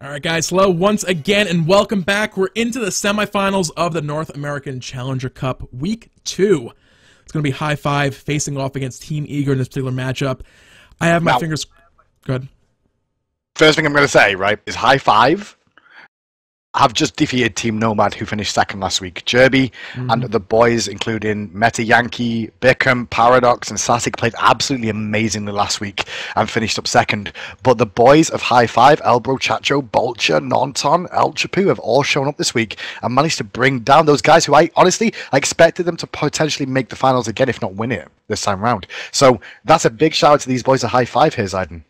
Alright guys, hello once again and welcome back. We're into the semifinals of the North American Challenger Cup Week 2. It's going to be hi-5 facing off against Team Eager in this particular matchup. I have my fingers... Go ahead. First thing I'm going to say, right, is hi-5 have just defeated Team Nomad, who finished second last week. Jerby and the boys, including Meta Yankee, Bickham, Paradox, and Sassik, played absolutely amazingly last week and finished up second. But the boys of hi-5, Elbro, Chacho, Bolcher, Nonton, El Chapu, have all shown up this week and managed to bring down those guys who I expected them to potentially make the finals again, if not win it this time round. So that's a big shout out to these boys of hi-5 here, Zayden.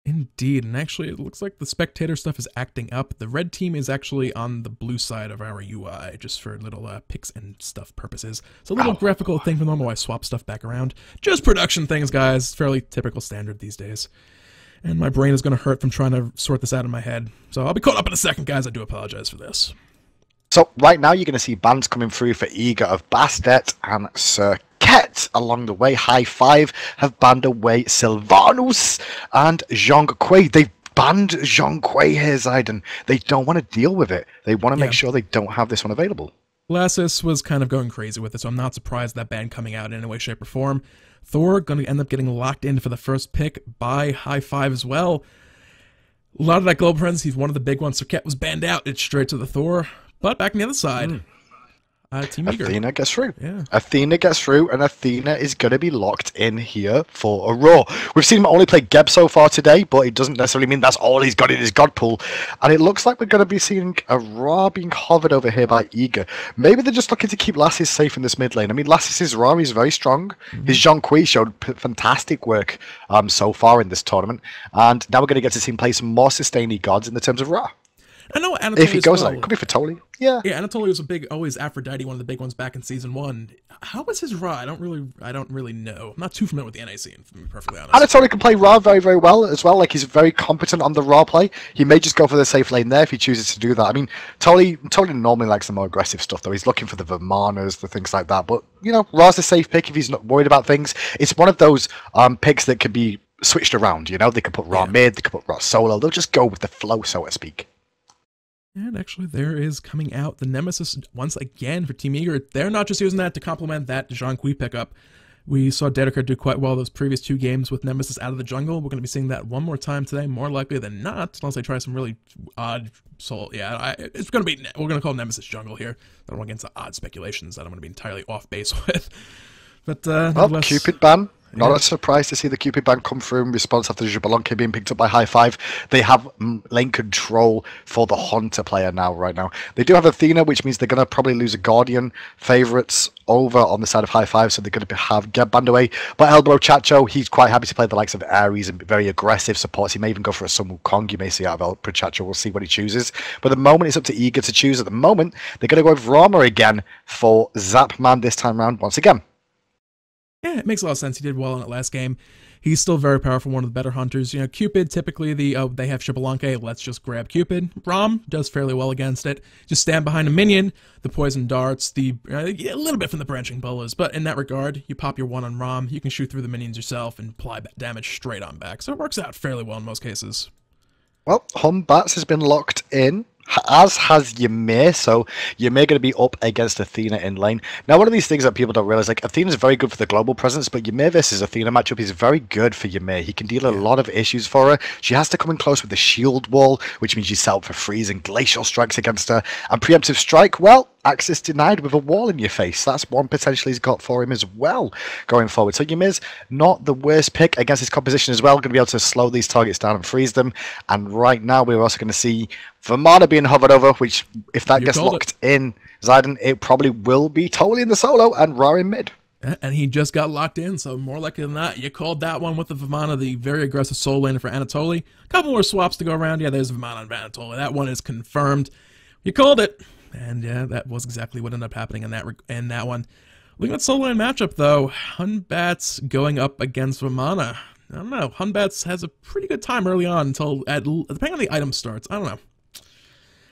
Indeed, and actually it looks like the spectator stuff is acting up. The red team is actually on the blue side of our UI, just for little picks and stuff purposes. It's a little graphical thing for normal. I swap stuff back around. Just production things, guys. Fairly typical standard these days. And my brain is going to hurt from trying to sort this out in my head. So I'll be caught up in a second, guys. I do apologize for this. So right now you're going to see bands coming through for Eager of Bastet and Sir along the way. hi-5 have banned away Sylvanus and Zhongquei. They've banned Zhongquei here, Zayden. They don't want to deal with it. They want to make sure they don't have this one available. Lassus was kind of going crazy with it, so I'm not surprised that ban coming out in any way, shape, or form. Thor going to end up getting locked in for the first pick by hi-5 as well. A lot of that global presence, he's one of the big ones. Serket was banned out. It's straight to the Thor. But back on the other side... Team Eager. Athena gets through. Yeah. Athena gets through, and Athena is going to be locked in here for a Raw. We've seen him only play Geb so far today, but it doesn't necessarily mean that's all he's got in his God pool. And it looks like we're going to be seeing a Ra being hovered over here by Eager. Maybe they're just looking to keep Lassus safe in this mid lane. I mean, Lassus' Ra is very strong. His Zhongquei showed fantastic work so far in this tournament. And now we're going to get to see him play some more sustainy gods in the terms of Ra. I know Anatoly if he goes well. like, it could be for Toli. Yeah. Yeah, Anatoly was a big, always Aphrodite, one of the big ones back in season 1. How was his Ra? I don't really know. I'm not too familiar with the NAC, to be perfectly honest. Anatoly can play Ra very, very well as well. Like, he's very competent on the Ra play. He may just go for the safe lane there if he chooses to do that. I mean, Toli normally likes the more aggressive stuff, though. He's looking for the Vamanas, the things like that. But, you know, Ra's a safe pick if he's not worried about things. It's one of those picks that can be switched around, you know? They could put Ra mid, they could put Ra solo. They'll just go with the flow, so to speak. And actually, there is coming out the Nemesis once again for Team Eager. They're not just using that to complement that Zhongquei pickup. We saw Dedeker do quite well those previous 2 games with Nemesis out of the jungle. We're going to be seeing that one more time today, more likely than not, unless they try some really odd soul. Yeah, it's going to be, we're going to call Nemesis jungle here. I don't want to get into odd speculations that I'm going to be entirely off base with. But, well, Cupid ban. Not a surprise to see the Cupid ban come through in response after Xbalanque being picked up by hi-5. They have lane control for the Hunter player right now. They do have Athena, which means they're going to probably lose a Guardian favourites over on the side of hi-5, so they're going to have Geb banned away. But Elbro Chacho, he's quite happy to play the likes of Ares and very aggressive supports. He may even go for a Sun Wukong, you may see out of Elbro Chacho. We'll see what he chooses. But at the moment, it's up to Eager to choose. At the moment, they're going to go with Rama again for Zapman this time round once again. Yeah, it makes a lot of sense. He did well in that last game. He's still very powerful, one of the better hunters. You know, Cupid, typically they have Xbalanque, let's just grab Cupid. Ram does fairly well against it. Just stand behind a minion, the poison darts, a little bit from the branching bolas, but in that regard, you pop your 1 on Ram, you can shoot through the minions yourself and apply damage straight on back. So it works out fairly well in most cases. Well, Batz has been locked in, as has Ymir, so Ymir going to be up against Athena in lane. Now, one of these things that people don't realize, like, Athena's very good for the global presence, but Ymir versus Athena matchup is very good for Ymir. He can deal a lot of issues for her. She has to come in close with the shield wall, which means she's set up for freeze and glacial strikes against her. And preemptive strike, well, access denied with a wall in your face. That's one potentially he's got for him as well going forward. So Ymir's not the worst pick against his composition as well. Going to be able to slow these targets down and freeze them. And right now we're also going to see Vamana being hovered over, which if that gets locked in, Zayden, it probably will be totally in the solo and Ra in mid. And he just got locked in, so more likely than not, you called that one with the Vamana, the very aggressive soul laner for Anatoly. A couple more swaps to go around. Yeah, there's Vamana and Anatoly. That one is confirmed. You called it. And yeah, that was exactly what ended up happening in that one. Looking at solo lane matchup, though, Batz going up against Vamana. I don't know. Batz has a pretty good time early on until, depending on the item starts. I don't know.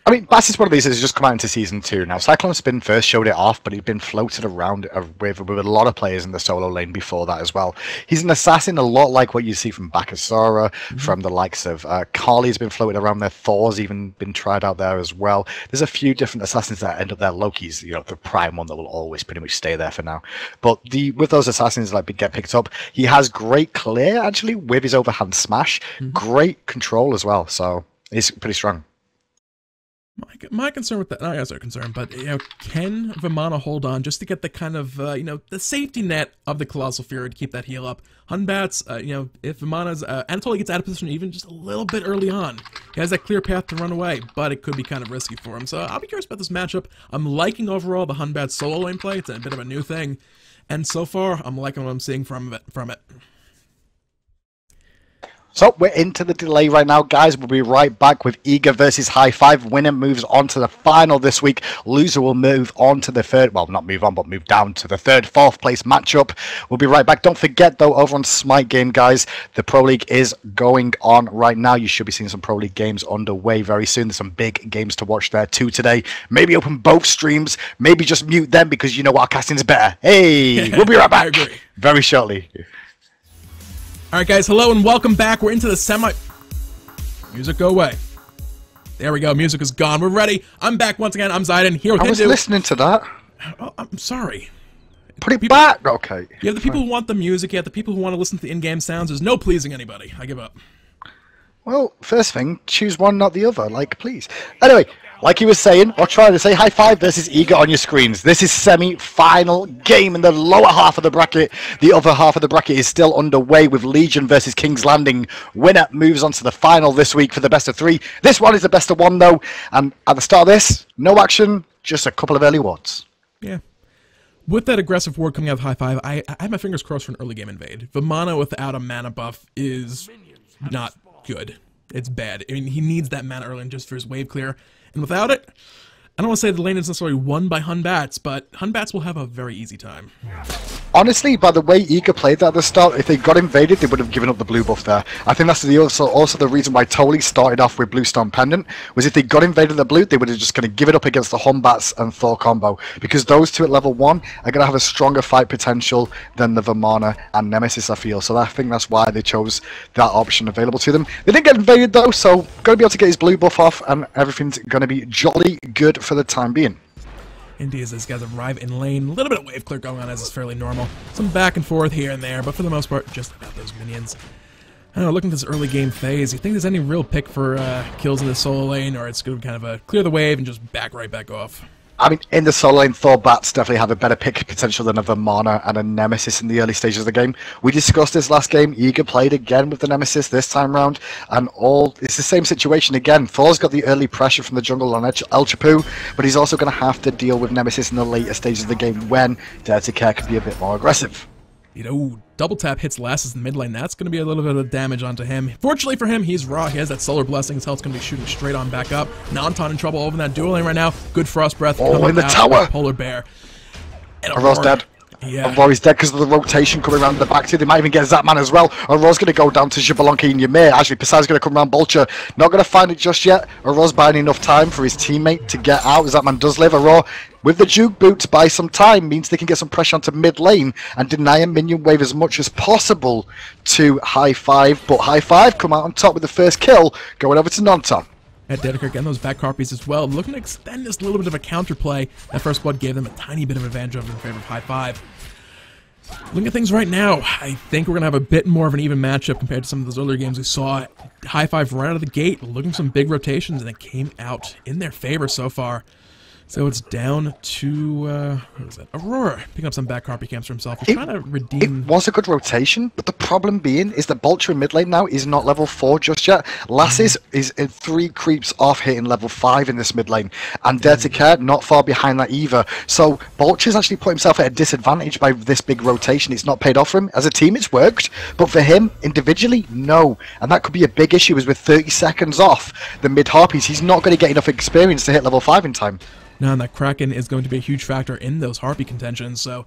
I mean, Batz is one of these that's just come out into Season 2 now. Cyclone Spin first showed it off, but he'd been floated around with a lot of players in the solo lane before that as well. He's an assassin, a lot like what you see from Bakasura, from the likes of Carly's been floated around there. Thor's even been tried out there as well. There's a few different assassins that end up there. Loki's, the prime one that will always pretty much stay there for now. But with those assassins that get picked up, he has great clear, actually, with his overhand smash. Great control as well, so he's pretty strong. My concern with that, not as a concern, but can Vamana hold on just to get the kind of the safety net of the Colossal Fury to keep that heal up? Batz, if Vamana's Anatoly gets out of position even just a little bit early on, he has that clear path to run away, but it could be kind of risky for him. So I'll be curious about this matchup. I'm liking overall the Batz solo lane play. It's a bit of a new thing, and so far I'm liking what I'm seeing from it. So we're into the delay right now, guys. We'll be right back with Ygor versus hi-5. Winner moves on to the final this week. Loser will move on to the third, well, not move on, but move down to the third, fourth place matchup. We'll be right back. Don't forget, though, over on Smite Game, guys, the Pro League is going on right now. You should be seeing some Pro League games underway very soon. There's some big games to watch there, too, today. Maybe open both streams. Maybe just mute them because you know our casting's better. Hey, we'll be right back very shortly. Alright guys, hello and welcome back. We're into the Music, go away. There we go, music is gone. We're ready. I'm back once again. I'm Zidon. Here with I was listening to that. Oh, I'm sorry. Put it back. Okay. You have the people who want the music, you have the people who want to listen to the in-game sounds. There's no pleasing anybody. I give up. Well, first thing, choose one, not the other. Like, please. Anyway, like he was saying, or trying to say, hi-5 versus Ygor on your screens. This is semi-final game in the lower half of the bracket. The other half of the bracket is still underway with Legion versus King's Landing. Winner moves on to the final this week for the best of 3. This one is the best of 1, though. And at the start of this, no action, just a couple of early wards. Yeah. With that aggressive ward coming out of hi-5, I had my fingers crossed for an early game invade. Vamana without a mana buff is not good. It's bad. I mean, he needs that mana early just for his wave clear. And without it, I don't want to say the lane is necessarily won by Batz, but Batz will have a very easy time. Honestly, by the way Ygor played that at the start, if they got invaded, they would have given up the blue buff there. I think that's also the reason why Toli started off with Blue Storm Pendant, was if they got invaded the blue, they would have just going to give it up against the Batz and Thor combo. Because those two at level 1 are going to have a stronger fight potential than the Vamana and Nemesis, I feel. So I think that's why they chose that option available to them. They didn't get invaded though, so going to be able to get his blue buff off, and everything's going to be jolly good for the time being. Indeed, as these guys arrive in lane, a little bit of wave clear going on as is fairly normal. Some back and forth here and there, but for the most part, just about those minions. I don't know, looking at this early game phase, you think there's any real pick for kills in the solo lane, or it's going to kind of clear the wave and just back right back off? I mean, in the solo lane, Thor Batz definitely have a better pick potential than a Vamana and a Nemesis in the early stages of the game. We discussed this last game. Ygor played again with the Nemesis this time round, and it's the same situation again. Thor's got the early pressure from the jungle on El Chapu, but he's also going to have to deal with Nemesis in the later stages of the game when Dirty Care can be a bit more aggressive. Double tap hits Lasses in the mid lane. That's going to be a little bit of damage onto him. Fortunately for him, he's raw. He has that Solar Blessing. His health's going to be shooting straight on back up. Nanton in trouble over in that dual lane right now. Good Frost Breath. Oh, in the tower! Polar Bear. Aurora's dead. Yeah. Aurora's dead because of the rotation coming around the back too. They might even get Zapman as well. Aurora's going to go down to Xbalanque and Ymir. Actually, Poseidon's going to come around Vulture. Not going to find it just yet. Aurora's buying enough time for his teammate to get out. Zapman does live. Aurora, with the juke boots, buy some time, means they can get some pressure onto mid lane and deny a minion wave as much as possible to hi-5. But hi-5 come out on top with the first kill, going over to Nanton. At Dedeker getting those back harpies as well, looking to extend this little bit of a counterplay. That first blood gave them a tiny bit of advantage over in favor of hi-5. Looking at things right now, I think we're going to have a bit more of an even matchup compared to some of those earlier games we saw. hi-5 right out of the gate, looking for some big rotations, and it came out in their favor so far. So it's down to, what is it? Aurora picking up some back harpy camps for himself. He's trying to redeem... It was a good rotation, but the problem being is that Vulture in mid lane now is not level 4 just yet. Lasses is 3 creeps off hitting level 5 in this mid lane, and Dirty Care not far behind that either. So Vulture's actually put himself at a disadvantage by this big rotation. It's not paid off for him. As a team, it's worked, but for him, individually, no. And that could be a big issue, is with 30 seconds off the mid harpies, he's not going to get enough experience to hit level 5 in time. Now, and that Kraken is going to be a huge factor in those Harpy contentions, so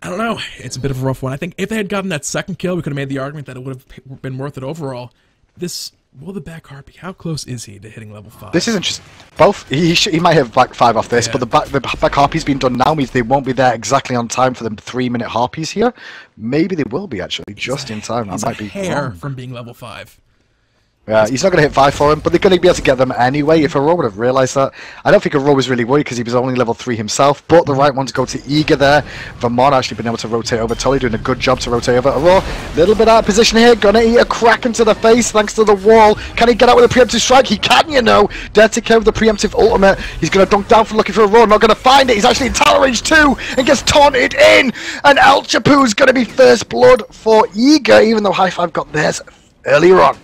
I don't know. It's a bit of a rough one. I think if they had gotten that second kill, we could have made the argument that it would have been worth it overall. This Will the back harpy? How close is he to hitting level 5? This isn't just both. He might have like 5 off this, Yeah. but the back harpies being done now means they won't be there exactly on time for the 3-minute harpies here. Maybe they will be actually just in time. That might be hair wrong. from being level 5. Yeah, he's not going to hit 5 for him, but they're going to be able to get them anyway. If Aurora would have realised that, I don't think Aurora was really worried because he was only level 3 himself. But the right one to go to Ymir there. Vamana actually been able to rotate over. Totally doing a good job to rotate over. Aurora, a little bit out of position here. Gonna eat a crack into the face thanks to the wall. Can he get out with a preemptive strike? He can, you know. Dare to care with the preemptive ultimate. He's going to dunk down for looking for Aurora. Not going to find it. He's actually in tower range too and gets taunted in. And El Chapu's going to be first blood for Ymir, even though High Five got theirs earlier on.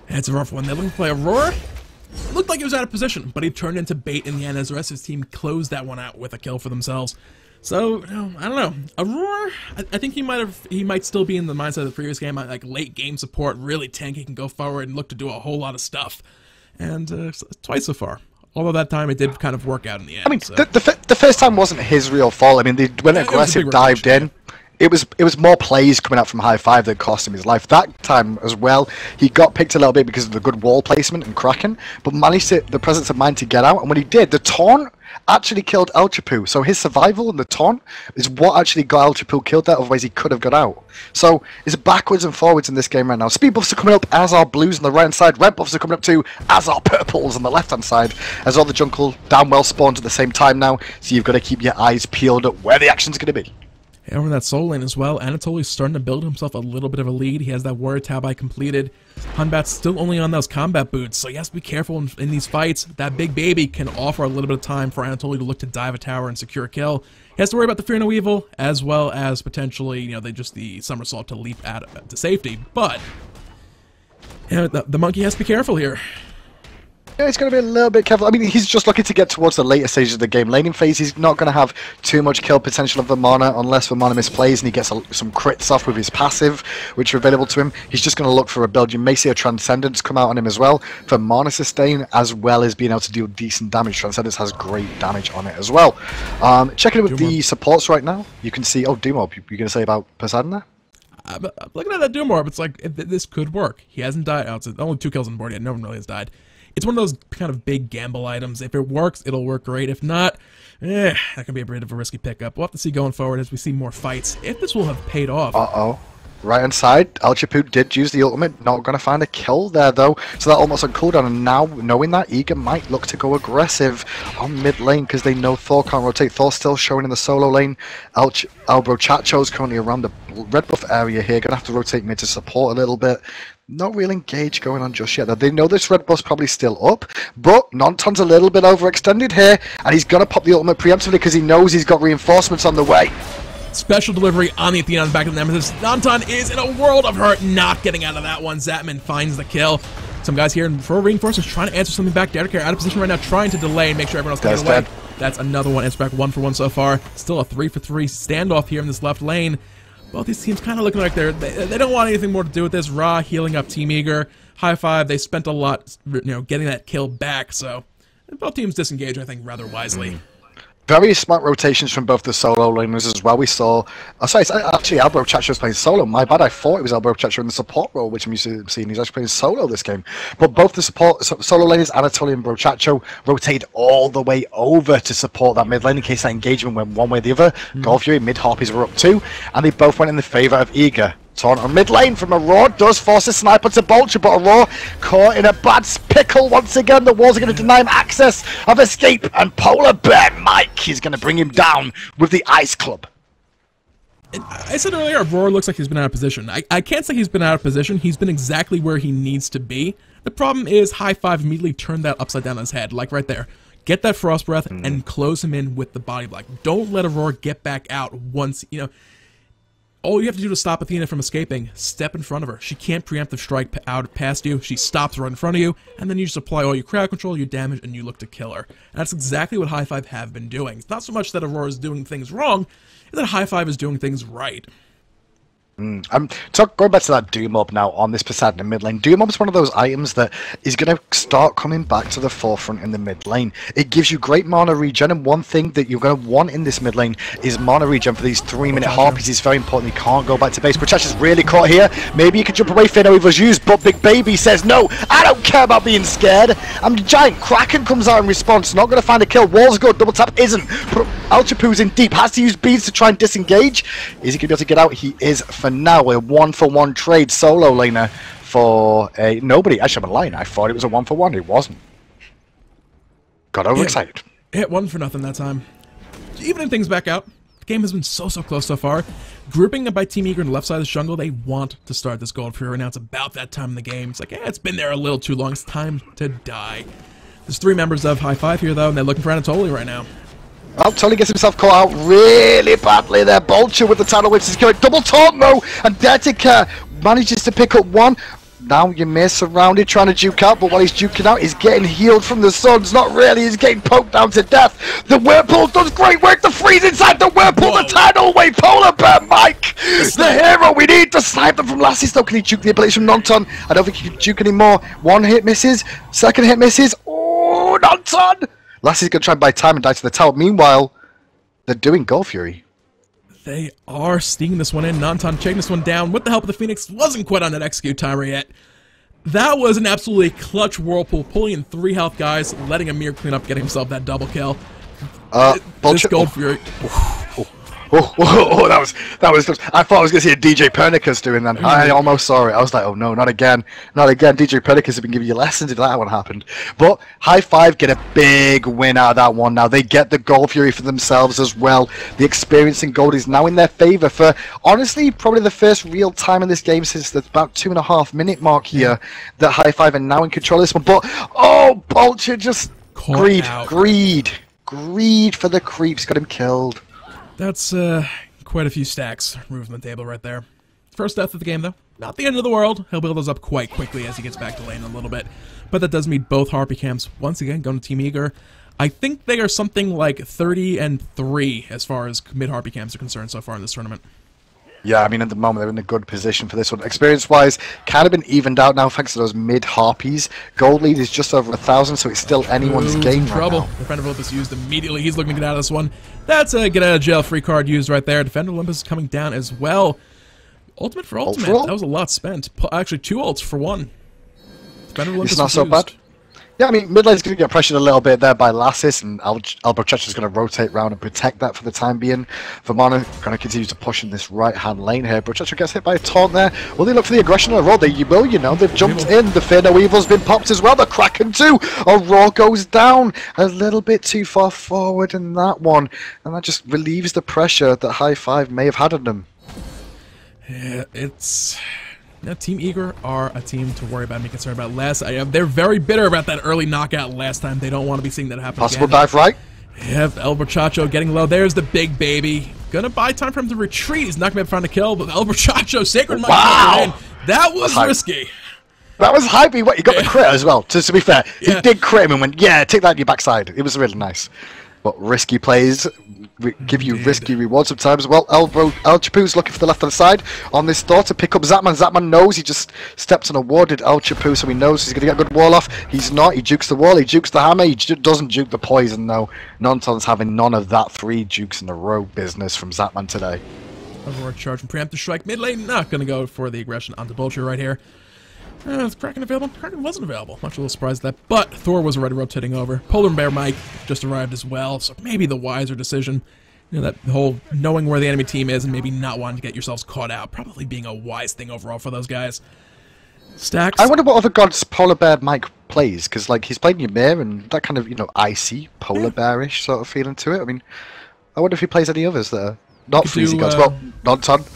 It's a rough one. They're looking to play Aurora. It looked like he was out of position, but he turned into bait in the end as the rest of his team closed that one out with a kill for themselves. So, you know, I don't know. Aurora, I think he might still be in the mindset of the previous game, like late game support, really tanky, can go forward and look to do a whole lot of stuff. And twice so far. Although that time it did kind of work out in the end. I mean, so. the first time wasn't his real fault. I mean, they went aggressive, dived in. It was more plays coming out from High Five that cost him his life. That time as well, he got picked a little bit because of the good wall placement and cracking, but managed the presence of mind to get out. And when he did, the taunt actually killed El Chapu. So his survival and the taunt is what actually got El Chapu killed there. Otherwise, he could have got out. So it's backwards and forwards in this game right now. Speed buffs are coming up as are blues on the right hand side. Red buffs are coming up too as are purples on the left hand side. As all the jungle damn well spawns at the same time now. So you've got to keep your eyes peeled at where the action's going to be. Over in that solo lane as well, Anatoly's starting to build himself a little bit of a lead. He has that warrior tab I completed. Batz still only on those combat boots, so he has to be careful in these fights. That big baby can offer a little bit of time for Anatoly to look to dive a tower and secure a kill. He has to worry about the Fear No Evil, as well as potentially, you know, the somersault to leap out to safety. But you know, the monkey has to be careful here. Yeah, he's going to be a little bit careful. I mean, he's just looking to get towards the later stages of the game. Laning phase, he's not going to have too much kill potential of Vamana unless Vamana misplays and he gets some crits off with his passive, which are available to him. He's just going to look for a build. You may see a Transcendence come out on him as well for mana sustain, as well as being able to deal decent damage. Transcendence has great damage on it as well. Checking in with the supports right now, you can see... Oh, Doomorb, you're going to say about Poseidon there? I'm looking at that Doomorb, it's like, this could work. He hasn't died. Oh, it's only 2 kills on the board yet. No one really has died. It's one of those kind of big gamble items. If it works, it'll work great. If not, that can be a bit of a risky pickup. We'll have to see going forward as we see more fights, if this will have paid off. Uh-oh. Right hand side, El Chapu did use the ultimate, not going to find a kill there though, so that almost on cooldown, and now knowing that, Ymir might look to go aggressive on mid lane because they know Thor can't rotate. Thor still showing in the solo lane. El Brochacho's currently around the red buff area here, going to have to rotate mid to support a little bit. Not real engage going on just yet though. They know this red buff's probably still up, but Nonton's a little bit overextended here, and he's going to pop the ultimate preemptively because he knows he's got reinforcements on the way. Special delivery on the Athena on the back of the Nemesis. Nonton is in a world of hurt, not getting out of that one. Zatman finds the kill. Some guys here for reinforcements trying to answer something back. Dedicare out of position right now, trying to delay and make sure everyone else can get away. That's another one. Answer back 1 for 1 so far. Still a 3 for 3 standoff here in this left lane. Both these teams kind of looking like they don't want anything more to do with this. Ra healing up Team Eager. High Five, they spent a lot, you know, getting that kill back. So both teams disengage, I think, rather wisely. Very smart rotations from both the solo laners as well. We saw... Oh, sorry, it's actually El Brochacho was playing solo. My bad, I thought it was El Brochacho in the support role, which I'm used to seeing. He's actually playing solo this game. But both the solo laners, Anatoly and Brochacho, rotate all the way over to support that mid lane in case that engagement went one way or the other. Golfury, mid-harpies were up too, and they both went in the favour of Ymir. Taunt on mid lane from Aurora does force a sniper to Vulture, but Aurora caught in a bad pickle once again. The walls are going to deny him access of escape, and Polar Bear Mike is going to bring him down with the Ice Club. I said earlier, Aurora looks like he's been out of position. I can't say he's been out of position. He's been exactly where he needs to be. The problem is High Five immediately turned that upside down on his head, like right there. Get that Frost Breath and close him in with the Body Block. Don't let Aurora get back out once, you know... All you have to do to stop Athena from escaping, step in front of her. She can't preemptive strike out past you. She stops right in front of you, and then you just apply all your crowd control, your damage, and you look to kill her. And that's exactly what High Five have been doing. It's not so much that Aurora is doing things wrong, it's that High Five is doing things right. Going back to that Doom Orb now on this Poseidon in mid lane. Doom Orb is one of those items that is going to start coming back to the forefront in the mid lane. It gives you great mana regen, and one thing that you're going to want in this mid lane is mana regen for these 3-minute harpies. It's very important. You can't go back to base. Protection is really caught here. Maybe you can jump away. Fino was used, but Big Baby says no. I don't care about being scared. I'm giant. Kraken comes out in response. Not going to find a kill. Walls good. Double tap isn't. Alchapu's in deep. Has to use beads to try and disengage. Is he going to be able to get out? He is. For now, a 1-for-1 trade solo laner for a nobody. Actually, I'm lying. I thought it was a 1-for-1. It wasn't. Got overexcited. Hit 1 for nothing that time. Evening things back out. The game has been so close so far. Grouping by Team Eager on the left side of the jungle, they want to start this Gold Fury. Now it's about that time in the game. It's like, it's been there a little too long. It's time to die. There's 3 members of High Five here, though, and they're looking for Anatoly right now. Oh, Tony gets himself caught out really badly there. Bolcher with the tidal waves is killing. Double taunt though, and Detica manages to pick up one. Now Ymir surrounded, trying to duke out, but while he's duking out, he's getting healed from the suns. Not really, he's getting poked down to death. The Whirlpool does great work. The freeze inside the Whirlpool, the tidal wave, Polar Bear Mike, the hero. We need to snipe them from Lassie though. Can he duke the abilities from Nonton? I don't think he can duke anymore. 1 hit misses, 2nd hit misses. Oh, Nonton! Lassie's going to try and buy time and die to the tower. Meanwhile, they're doing Gold Fury. They are sneaking this one in. Nonton taking this one down with the help of the Phoenix. Wasn't quite on that execute timer yet. That was an absolutely clutch Whirlpool, pulling in 3 health guys, letting Ymir clean up, getting himself that double kill. This Gold Fury. Oh, that was. I thought I was going to see a DJ Pernicus doing that. I almost saw it. I was like, oh no, not again, not again. DJ Pernicus has been giving you lessons if that one happened. But High Five get a big win out of that one. Now they get the Gold Fury for themselves as well. The experience in gold is now in their favor for honestly probably the first real time in this game since the about 2.5-minute mark here that High Five are now in control of this one. But oh, Bolcher just greed for the creeps got him killed. That's quite a few stacks removed from the table right there. First death of the game, though. Not the end of the world. He'll build those up quite quickly as he gets back to lane a little bit. But that does mean both Harpy camps, once again, going to Team Eager. I think they are something like 30-3 as far as mid-Harpy camps are concerned so far in this tournament. Yeah, I mean, at the moment, they're in a good position for this one. Experience-wise, kind of been evened out now thanks to those mid-Harpies. Gold lead is just over 1,000, so it's still anyone's game right now. Defender Olympus used immediately. He's looking to get out of this one. That's a get-out-of-jail-free card used right there. Defender Olympus is coming down as well. Ultimate for ultimate. That was a lot spent. Actually, 2 ults for 1. Defender Olympus it's not so bad. Yeah, I mean, mid lane's going to get pressured a little bit there by Lassis, and Albrechach is going to rotate round and protect that for the time being. Vamana going to continue to push in this right-hand lane here. Albrechach gets hit by a taunt there. Will they look for the aggression on the roll? They will, you know. They've jumped in. The Fear No Evil's been popped as well. The Kraken too. Aurora goes down a little bit too far forward in that one, and that just relieves the pressure that High Five may have had on them. Yeah, it's... Now, Team Eager are a team to worry about and be concerned about less. They're very bitter about that early knockout last time. They don't want to be seeing that happen Possible again. Dive right? Yeah, El Borchacho getting low. There's the Big Baby. Gonna buy time for him to retreat. He's not gonna be trying to kill, but El Borchacho, Sacred Mike. Wow! That was risky. That was hypey. He got the crit as well, to be fair. He did crit him and went, yeah, take that in your backside. It was really nice. But risky plays give you risky rewards sometimes. Well, El Chapu's looking for the left-hand side on this Thor to pick up Zatman. Zatman knows he just stepped on a wall, did El Chapu, so he knows he's going to get a good wall off. He's not. He jukes the wall. He jukes the hammer. He doesn't juke the poison, though. Nonton's having none of that 3 jukes in a row business from Zatman today. Overword charge from preemptive strike. Mid lane, not going to go for the aggression onto Bolcher right here. Is Kraken available? Kraken wasn't available. Much a little surprised at that. But Thor was already rotating over. Polar Bear Mike just arrived as well, so maybe the wiser decision. You know, that whole knowing where the enemy team is and maybe not wanting to get yourselves caught out. Probably being a wise thing overall for those guys. Stacks. I wonder what other gods Polar Bear Mike plays, because like he's playing Ymir and that kind of, you know, icy, polar bearish sort of feeling to it. I mean, I wonder if he plays any others that are not freezing gods. Well, Nonton.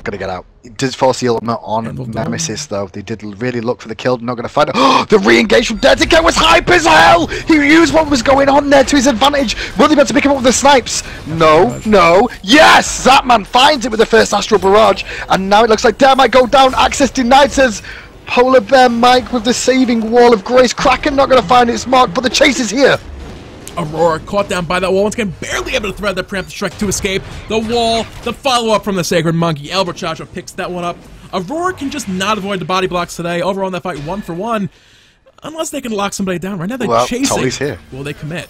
Gonna get out. He did force the ultimate on Nemesis though. They did really look for the kill. Not gonna find it. Oh, the re-engage from Dedicate was hype as hell! He used what was going on there to his advantage. Will they be able to pick him up with the snipes? No, no. Yes! Zatman finds it with the first Astral Barrage. And now it looks like Dare might go down. Access denied, says Polar Bear Mike with the saving wall of grace. Kraken not gonna find its mark, but the chase is here. Aurora caught down by that wall. Once again, barely able to thread the preemptive strike to escape. The wall, the follow-up from the Sacred Monkey. El Muchacho picks that one up. Aurora can just not avoid the body blocks today. Overall in that fight, 1-for-1. Unless they can lock somebody down. Right now they're chasing. Tolly's here. Will they commit?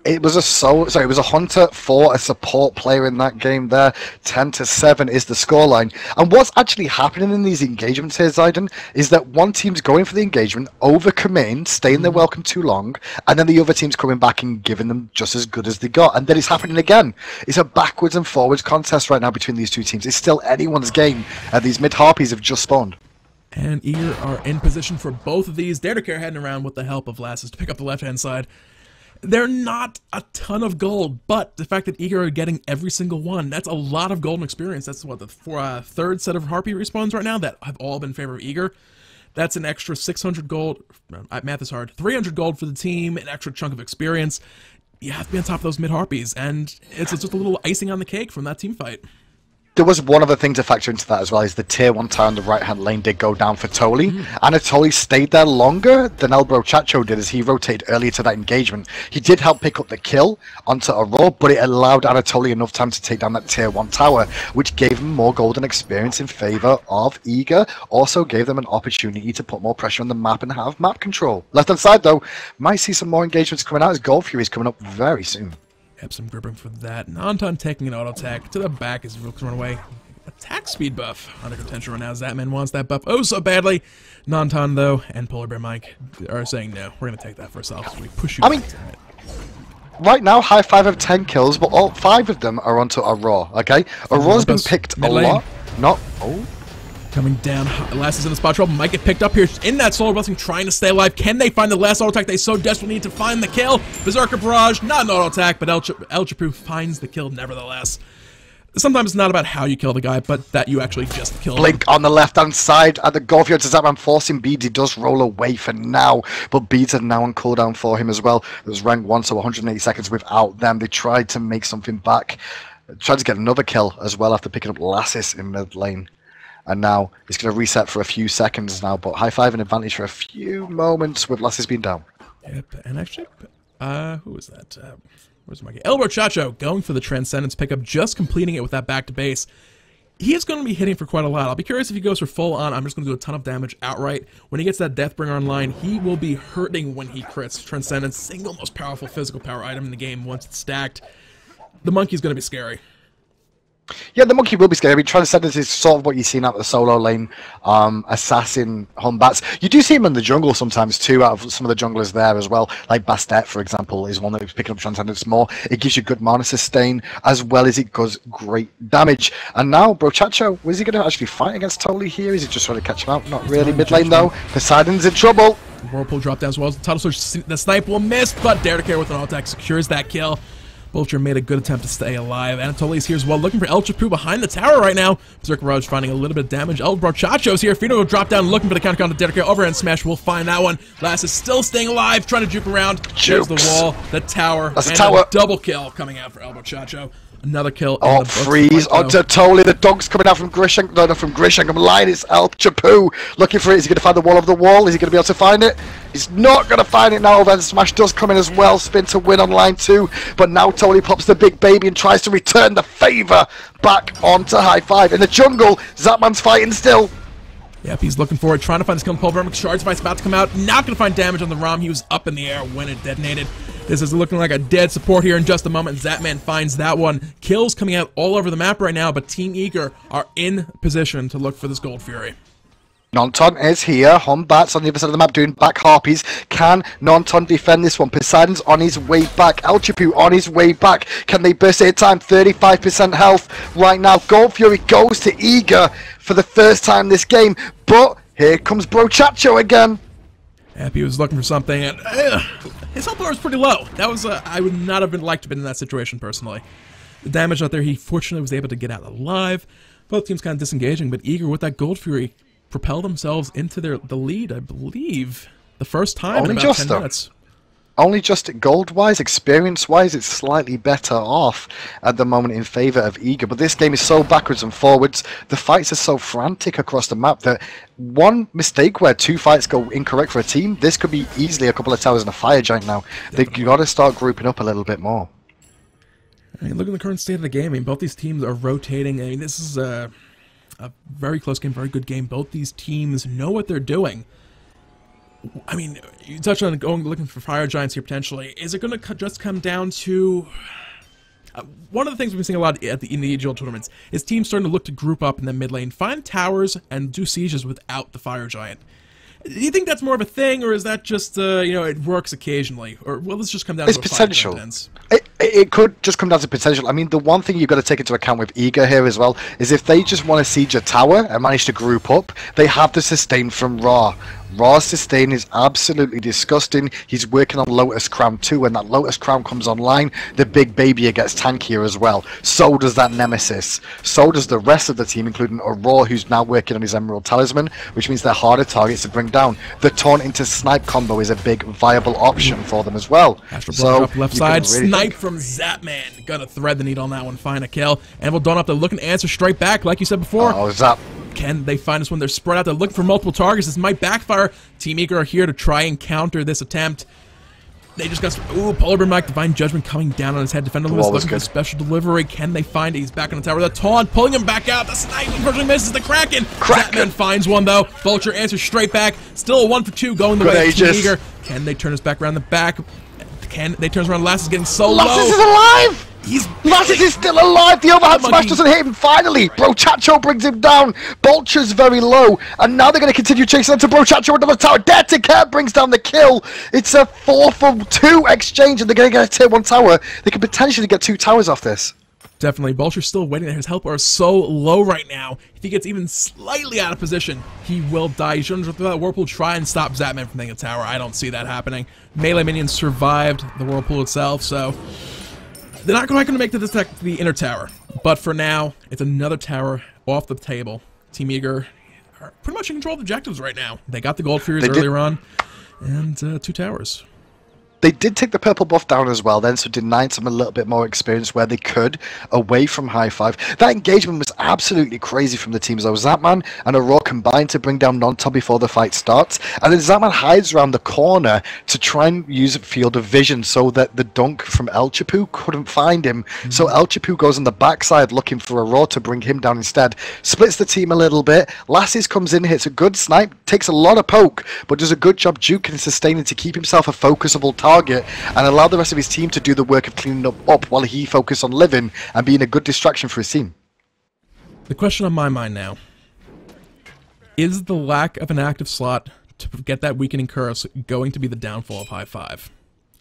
It was a hunter for a support player in that game there. 10-7 is the scoreline. And what's actually happening in these engagements here, Zayden, is that one team's going for the engagement, overcommitting, staying their welcome too long, and then the other team's coming back and giving them just as good as they got. And then it's happening again. It's a backwards and forwards contest right now between these two teams. It's still anyone's game, and these mid-harpies have just spawned. And Ymir are in position for both of these. Daredevil heading around with the help of Lasses to pick up the left-hand side. They're not a ton of gold, but the fact that Ymir are getting every single one, that's a lot of golden experience. That's what, the third set of Harpy respawns right now that have all been in favor of Ymir. That's an extra 600 gold, math is hard, 300 gold for the team, an extra chunk of experience. You have to be on top of those mid-Harpies, and it's just a little icing on the cake from that team fight. There was one other thing to factor into that as well, is the tier 1 tower on the right-hand lane did go down for Toli. Anatoly stayed there longer than El Muchacho did as he rotated earlier to that engagement. He did help pick up the kill onto Aurora, but it allowed Anatoly enough time to take down that tier 1 tower, which gave him more golden experience in favor of Eager. Also gave them an opportunity to put more pressure on the map and have map control. Left-hand side, though, might see some more engagements coming out as Gold Fury is coming up very soon. Have some gripping for that. Nonton taking an auto attack to the back as he looks to run away. Attack speed buff under contention right now as that man wants that buff oh so badly. Nonton, though, and Polar Bear Mike are saying no. We're going to take that for ourselves. So we push you back to it. Right now, high 5 of 10 kills, but all 5 of them are onto Aurora, okay? Aurora's been picked a lot. Coming down, Last is in the spot trouble, might get picked up here in that solar blessing, trying to stay alive. Can they find the last auto attack? They so desperately need to find the kill. Berserker Barrage, not an auto attack, but El Chapu finds the kill nevertheless. Sometimes it's not about how you kill the guy, but that you actually just kill him. Blink on the left-hand side at the Golf Yard to Zapman, forcing Beads. He does roll away for now, but Beads are now on cooldown for him as well. It was rank 1, so 180 seconds without them. They tried to make something back. Tried to get another kill as well after picking up Lasses in mid lane. And now it's going to reset for a few seconds now, but high 5 and advantage for a few moments with Lasses being down. Yep, and actually, who was that? Where's my guy? El Muchacho going for the Transcendence pickup, just completing it with that back to base. He is going to be hitting for quite a lot. I'll be curious if he goes for full on. I'm just going to do a ton of damage outright. When he gets that Deathbringer online, he will be hurting when he crits. Transcendence, single most powerful physical power item in the game once it's stacked. The monkey's going to be scary. Yeah, the monkey will be scary. I mean, Transcendence is sort of what you've seen out of the solo lane, assassin Batz. You do see him in the jungle sometimes too, out of some of the junglers there as well. Like Bastet, for example, is one that was picking up Transcendence more. It gives you good mana sustain, as well as it does great damage. And now, Brochacho, is he going to actually fight against Toli here? Is he just trying to catch him out? Not really. Mid lane, though. Poseidon's in trouble. Whirlpool drop down as well. Tidal Surge, the snipe will miss, but Daredevil with an auto attack secures that kill. Vulture made a good attempt to stay alive. Anatoly's here as well, looking for El Chapu behind the tower right now. Berserker Barrage finding a little bit of damage. El Brochacho's here. Fino will drop down, looking for the counter to Daredevil. Overhand smash, we'll find that one. Lass is still staying alive, trying to juke around. There's the wall, the tower, That's and a tower. A double kill coming out for El Brochacho. Another kill. Oh, freeze onto Toli. The dog's coming out from Grishank. No, not from Grishank. I'm lying. It's El Chapu looking for it. Is he going to find the wall of the wall? Is he going to be able to find it? He's not going to find it now. Overhand smash does come in as well. Spin to win on line 2. But now Toli pops the big baby and tries to return the favour back onto high 5. In the jungle, Zapman's fighting still. Yep, he's looking for it, trying to find this kill. Paul Vermic Shards Fight's about to come out. Not going to find damage on the Ram. He was up in the air when it detonated. This is looking like a dead support here in just a moment. Zapman finds that one. Kills coming out all over the map right now, but Team Eager are in position to look for this Gold Fury. Nonton is here. Batz on the other side of the map doing back harpies. Can Nonton defend this one? Poseidon's on his way back. El Chapu on his way back. Can they burst it in time? 35% health right now. Gold Fury goes to Eager for the first time this game. But here comes Brochacho again. Yep, he was looking for something, and his health bar was pretty low. That was I would not have liked to have been in that situation personally. The damage out there, he fortunately was able to get out alive. Both teams kind of disengaging, but Eager with that Gold Fury propel themselves into the lead, I believe, the first time in about 10 minutes. only just gold-wise, experience-wise, it's slightly better off at the moment in favour of Eager. But this game is so backwards and forwards. The fights are so frantic across the map that one mistake where 2 fights go incorrect for a team, this could be easily a couple of towers and a fire giant now. They've got to start grouping up a little bit more. I mean, look at the current state of the game. I mean, both these teams are rotating. I mean, this is a very close game, very good game. Both these teams know what they're doing. I mean, you touched on looking for fire giants here potentially. Is it going to just come down to one of the things we've been seeing a lot in the EGL tournaments is teams starting to look to group up in the mid lane, find towers, and do sieges without the fire giant. Do you think that's more of a thing, or is that just you know, it works occasionally, or will this just come down to potential? It could just come down to potential. I mean, the one thing you've got to take into account with Eager here as well is if they just want to siege a tower and manage to group up, they have the sustain from Ra. Ra's sustain is absolutely disgusting. He's working on Lotus Crown too. When that Lotus Crown comes online, the big baby gets tankier as well. So does that Nemesis. So does the rest of the team, including Aurora, who's now working on his Emerald Talisman, which means they're harder targets to bring down. The taunt into snipe combo is a big viable option for them as well. So up left side, really snipe from Zapman. Got to thread the needle on that one, find a kill. And we'll dawn up to look and answer straight back, like you said before. Oh, Zap. Can they find us when they're spread out? They're looking for multiple targets. This might backfire. Team Eager are here to try and counter this attempt. They just got... Ooh, Polar Bear Mike, Divine Judgment coming down on his head. Defender Lewis looking for special delivery. Can they find it? He's back on the tower. The taunt, pulling him back out. The snipe unfortunately misses the Kraken. Batman finds one, though. Vulture answers straight back. Still a 1 for 2 going the way of Team Eager. Can they turn us back around the back? Can they turn us around? Lass is getting so low. Lass is alive! Lass is still alive! The overhand smash doesn't hit him, finally! Brochacho brings him down, Vulture's very low, and now they're going to continue chasing into Brochacho with another tower. Dare to Care brings down the kill! It's a 4 for 2 exchange, and they're going to get a tier 1 tower. They could potentially get 2 towers off this. Definitely. Vulture's still waiting there. His health bar is so low right now. If he gets even slightly out of position, he will die. He shouldn't throw that Whirlpool, try and stop Zapman from getting a tower. I don't see that happening. Melee minions survived the Whirlpool itself, so... They're not quite going to make the inner tower, but for now, it's another tower off the table. Team Eager are pretty much in control of the objectives right now. They got the Gold Furies earlier on, and 2 towers. They did take the purple buff down as well then, so denying some a little bit more experience where they could, away from high 5. That engagement was absolutely crazy from the teams though. Zapman and Aurora combined to bring down Non-Top before the fight starts, and then Zapman hides around the corner to try and use field of vision so that the dunk from El Chapu couldn't find him. So El Chapu goes on the backside looking for Aurora to bring him down instead. Splits the team a little bit. Lasses comes in, hits a good snipe, takes a lot of poke, but does a good job juking and sustaining to keep himself a focusable target and allow the rest of his team to do the work of cleaning up while he focuses on living and being a good distraction for his team. The question on my mind now, is the lack of an active slot to get that weakening curse going to be the downfall of high 5?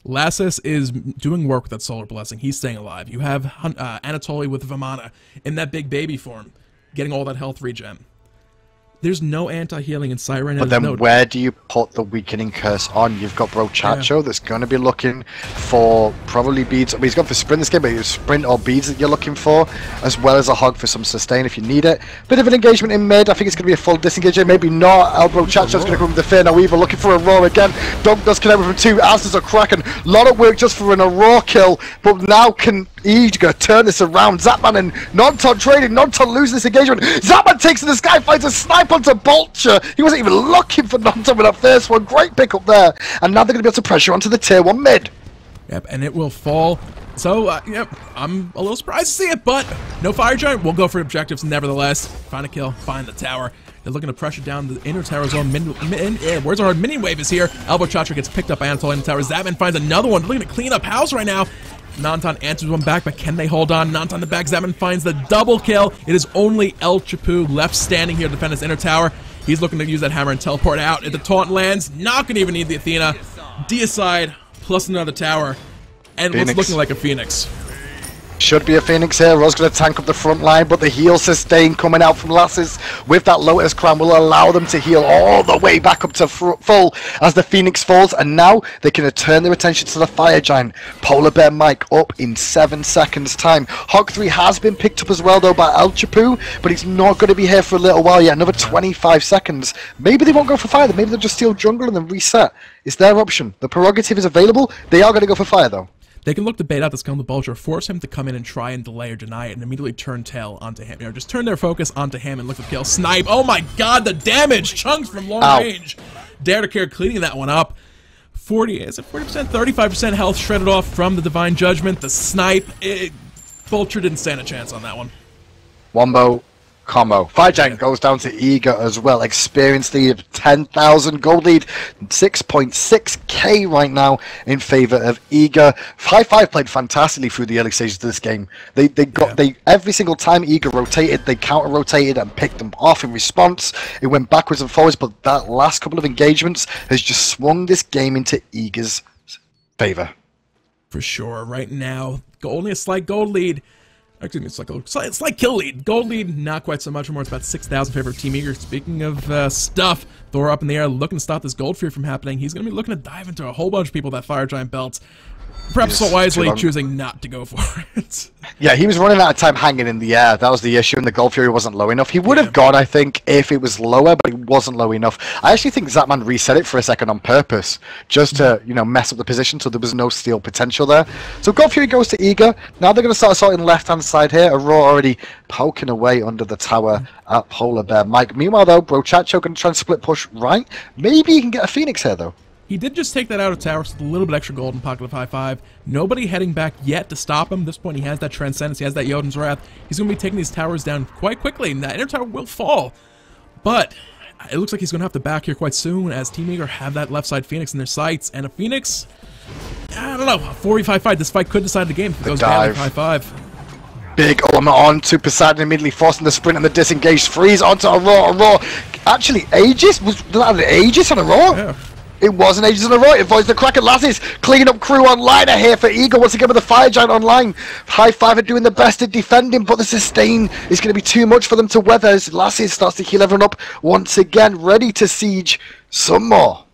Lassus is doing work with that Solar Blessing. He's staying alive. You have Anatoly with Vamana in that big baby form, getting all that health regen. There's no anti-healing in sight right now. But then where do you put the weakening curse on? You've got Brochacho that's going to be looking for probably beads. He's gone for sprint this game, but it's sprint or beads that you're looking for, as well as a hog for some sustain if you need it. Bit of an engagement in mid. I think it's going to be a full disengage. Maybe not. Brochacho's going to come with the Fear. Now Weaver looking for Aurora again. Dog does connect with him too, as does a Kraken. A lot of work just for an Aurora kill, but now can Eager turn this around? Zapman and Non-Top trading. Non-Top loses this engagement. Zapman takes to the sky, finds a snipe onto Vulture. He wasn't even looking for Non-Top with that first one. Great pick up there. And now they're going to be able to pressure onto the tier 1 mid. Yep, and it will fall. So, yep, I'm a little surprised to see it, but no fire giant. We'll go for objectives nevertheless. Find a kill, find the tower. They're looking to pressure down the inner tower zone. Where's our mini wave is here. Elbow Chacho gets picked up by Anatoly in the tower. Zapman finds another one. They're looking to clean up house right now. Nantan answers one back, but can they hold on? Nantan the back. Zapman finds the double kill. It is only El Chapu left standing here to defend his inner tower. He's looking to use that hammer and teleport out. If the taunt lands, not going to even need the Athena. Deicide plus another tower. And it's looking like a Phoenix. Should be a Phoenix here. Ro's going to tank up the front line, but the heal sustain coming out from Lasses with that Lotus Crown will allow them to heal all the way back up to full as the Phoenix falls, and now they can turn their attention to the Fire Giant. Polar Bear Mike up in 7 seconds time. Hog 3 has been picked up as well though by El Chapu, but he's not going to be here for a little while yet, another 25 seconds. Maybe they won't go for fire, maybe they'll just steal jungle and then reset. It's their option. The prerogative is available. They are going to go for fire though. They can look to bait out this kill on the Vulture, force him to come in and try and delay or deny it, and immediately turn tail onto him. You know, just turn their focus onto him and look to kill. Snipe! Oh my god, the damage! Chunks from long range! Dare to care cleaning that one up. 40%, 35% health shredded off from the Divine Judgment. The snipe, Vulture didn't stand a chance on that one. Wombo combo. Fire Giant goes down to Eager as well. Experience lead of 10,000. Gold lead 6.6k right now in favor of Eager. Hi-5 played fantastically through the early stages of this game. They every single time Eager rotated, they counter-rotated and picked them off in response. It went backwards and forwards, but that last couple of engagements has just swung this game into Eager's favor. For sure. Right now, only a slight gold lead. Actually, it's like a slight kill lead. Gold lead, not quite so much more. It's about 6,000 in favor of Team Eager. Speaking of stuff, Thor up in the air looking to stop this gold fear from happening. He's going to be looking to dive into a whole bunch of people that Fire Giant belts. Perhaps so wisely choosing not to go for it. Yeah, he was running out of time hanging in the air. That was the issue, and the Gold Fury wasn't low enough. He would have gone, I think, if it was lower, but it wasn't low enough. I actually think Zapman reset it for a second on purpose, just to, you know, mess up the position so there was no steal potential there. So Gold Fury goes to Eager. Now they're going to start assaulting left-hand side here. Aurora already poking away under the tower at Polar Bear Mike. Meanwhile, though, Brochacho going to try and split push right. Maybe he can get a Phoenix here, though. He did just take that out of tower, so a little bit extra gold in pocket of Hi-5. Nobody heading back yet to stop him. At this point, he has that Transcendence, he has that Jotun's Wrath. He's going to be taking these towers down quite quickly, and that inner tower will fall. But it looks like he's going to have to back here quite soon, as Team Eager have that left side Phoenix in their sights. And a Phoenix, I don't know, a 4v5 fight. This fight could decide the game if it goes down like Hi-5. Big element on to Poseidon, immediately forcing the sprint and the disengaged freeze onto Aurora. Actually, Aegis? Was that an Aegis on Aurora? Yeah. It wasn't Aegis on the right. It avoids the Kraken. Lasses cleaning up crew online here for Eagle once again with the Fire Giant online. Hi-5 are doing the best at defending, but the sustain is going to be too much for them to weather as Lasses starts to heal everyone up once again, ready to siege some more.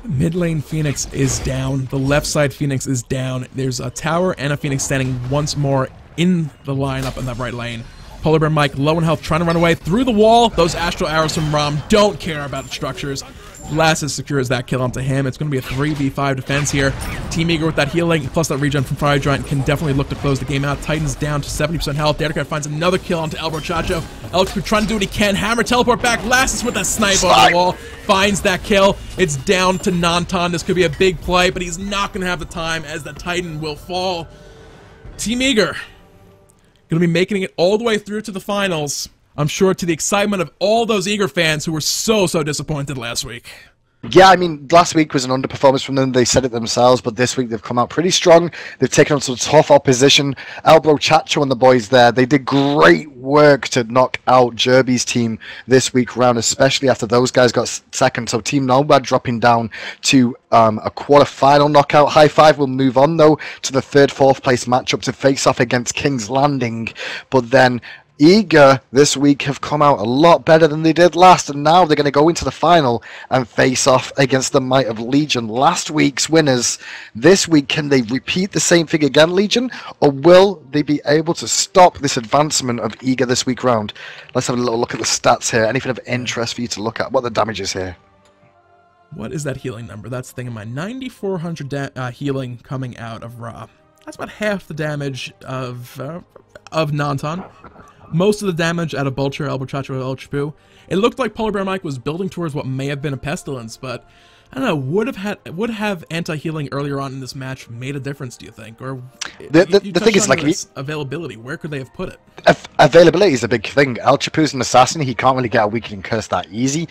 Mid lane Phoenix is down. The left side Phoenix is down. There's a tower and a Phoenix standing once more in the lineup in that right lane. Polar Bear Mike low in health, trying to run away through the wall. Those astral arrows from Ram don't care about the structures. Lasses secures that kill onto him. It's going to be a 3v5 defense here. Team Eager with that healing, plus that regen from Fire Giant, can definitely look to close the game out. Titan's down to 70% health. Dedicar finds another kill onto El Brochacho. Elk trying to do what he can. Hammer teleport back. Lasses with that snipe on the wall. Finds that kill. It's down to Nanton. This could be a big play, but he's not going to have the time as the Titan will fall. Team Eager going to be making it all the way through to the finals. I'm sure to the excitement of all those Eager fans who were so disappointed last week. Yeah, I mean, last week was an underperformance from them. They said it themselves, but this week they've come out pretty strong. They've taken on some tough opposition. El Brochacho and the boys there, they did great work to knock out Jerby's team this week round, especially after those guys got second. So Team Nomad dropping down to a quarter-final knockout. Hi-5 will move on, though, to the third, fourth place matchup to face off against King's Landing. But then Eager this week have come out a lot better than they did last, and now they're going to go into the final and face off against the might of Legion, last week's winners. This week, can they repeat the same thing again, Legion, or will they be able to stop this advancement of Eager this week round? Let's have a little look at the stats here. Anything of interest for you to look at? What are the damages here? What is that healing number? That's the thing in my 9,400 healing coming out of Ra. That's about half the damage of Nanton. Most of the damage out of Vulture, El Brochacho, El Chapu. It looked like Polar Bear Mike was building towards what may have been a Pestilence, but I don't know, would have anti-healing earlier on in this match made a difference, do you think? Or the thing is, like, availability, where could they have put it? Availability is a big thing. El Chapu's an assassin. He can't really get a weakening curse that easy.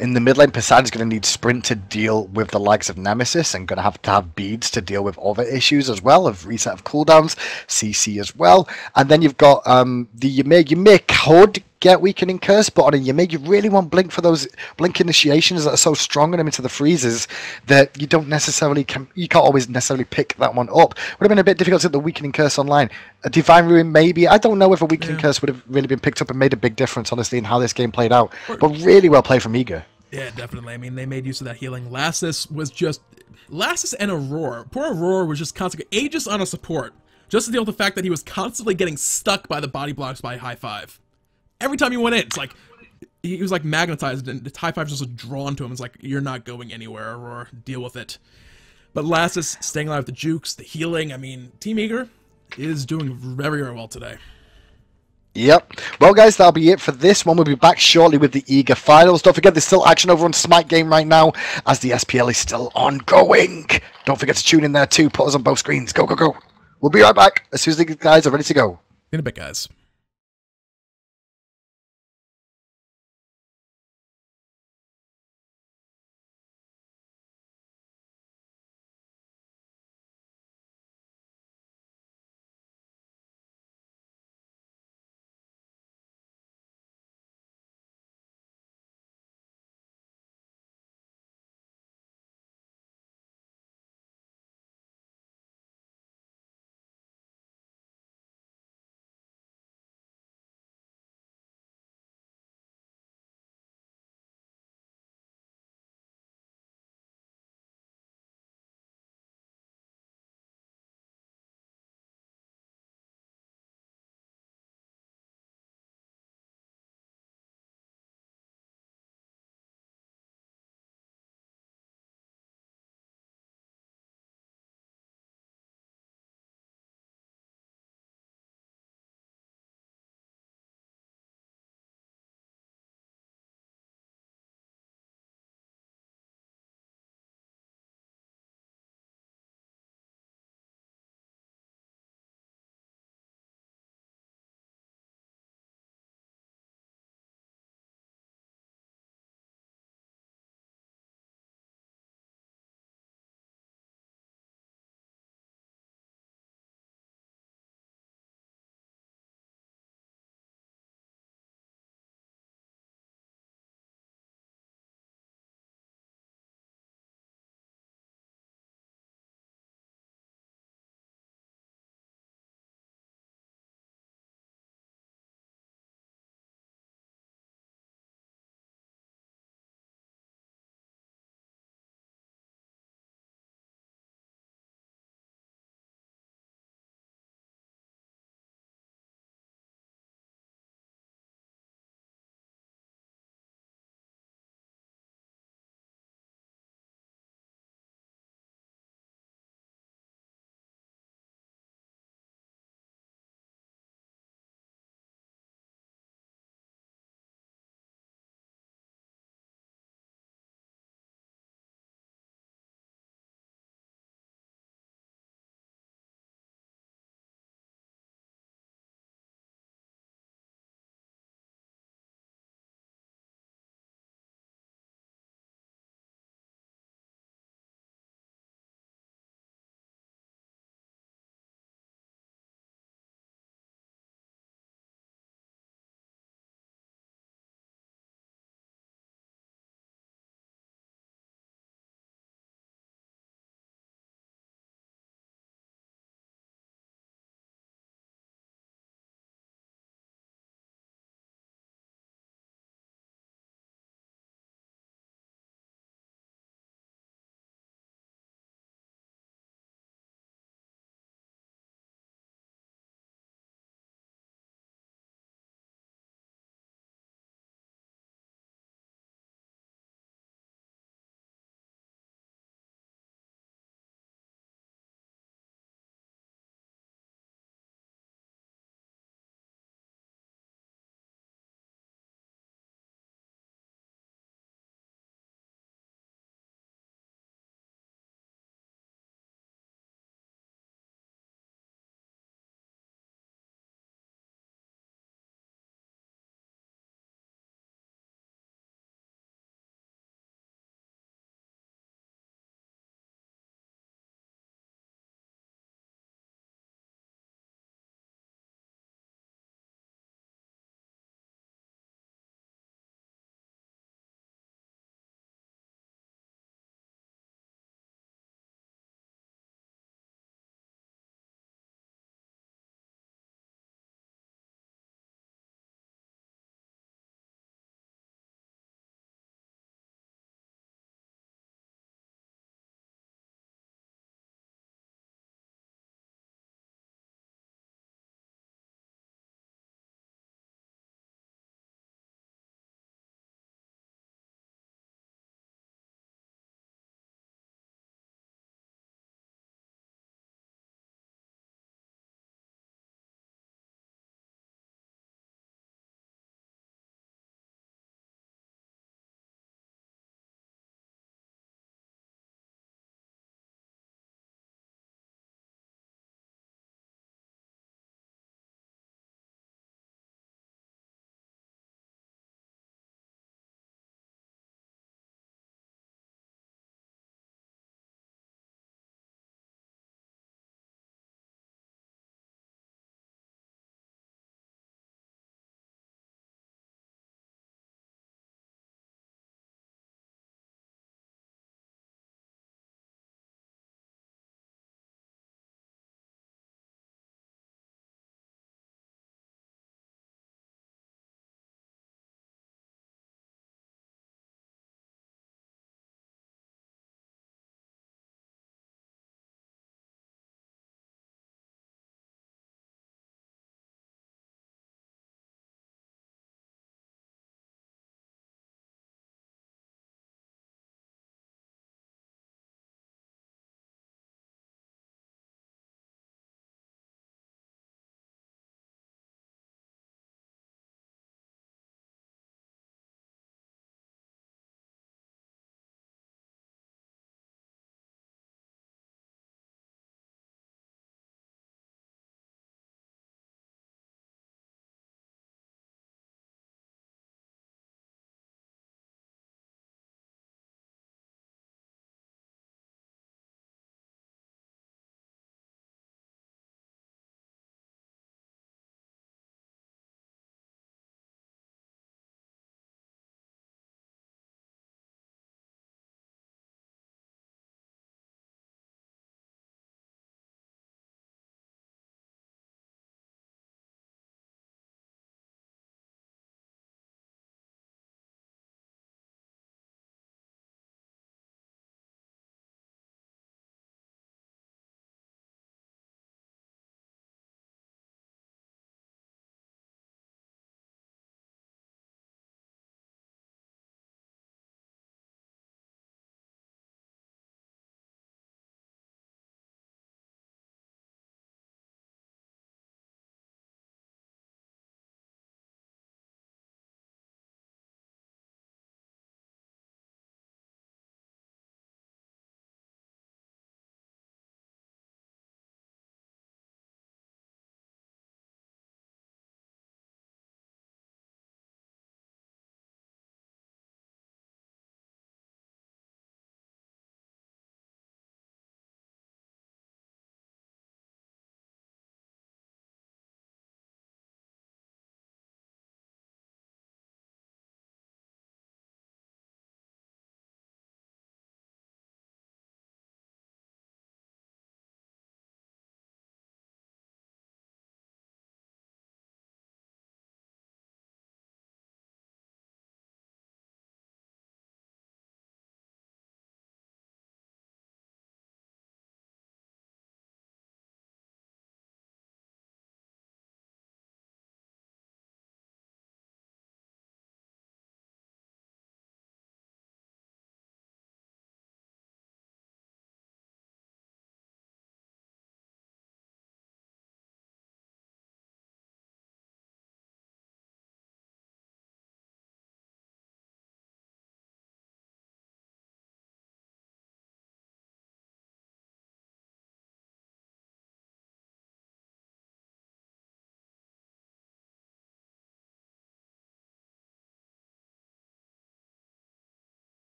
In the mid lane, Poseidon's going to need sprint to deal with the likes of Nemesis, and going to have beads to deal with other issues as well, of reset of cooldowns, CC as well. And then you've got the Ymir. Ymir get Weakening Curse, but on a Ymir, you really want Blink for those Blink initiations that are so strong on him into the freezes that you don't necessarily you can't always necessarily pick that one up. Would have been a bit difficult to get the Weakening Curse online. A Divine Ruin, maybe. I don't know if a Weakening Curse would have really been picked up and made a big difference, honestly, in how this game played out. But really well played from Ymir. Yeah, definitely. I mean, they made use of that healing. Lassus was just... Lassus and Aurora. Poor Aurora was just constantly... Aegis on a support. Just to deal with the fact that he was constantly getting stuck by the body blocks by High Five. Every time he went in, it's like... He was like magnetized, and the High Five just was drawn to him. It's like, you're not going anywhere, Aurora. Deal with it. But Lassus staying alive with the jukes, the healing. I mean, Team Ymir is doing very, very well today. Yep. Well, guys, that'll be it for this one. We'll be back shortly with the Eager Finals. Don't forget, there's still action over on Smite Game right now as the SPL is still ongoing. Don't forget to tune in there too. Put us on both screens. Go, go, go. We'll be right back as soon as the guys are ready to go. In a bit, guys.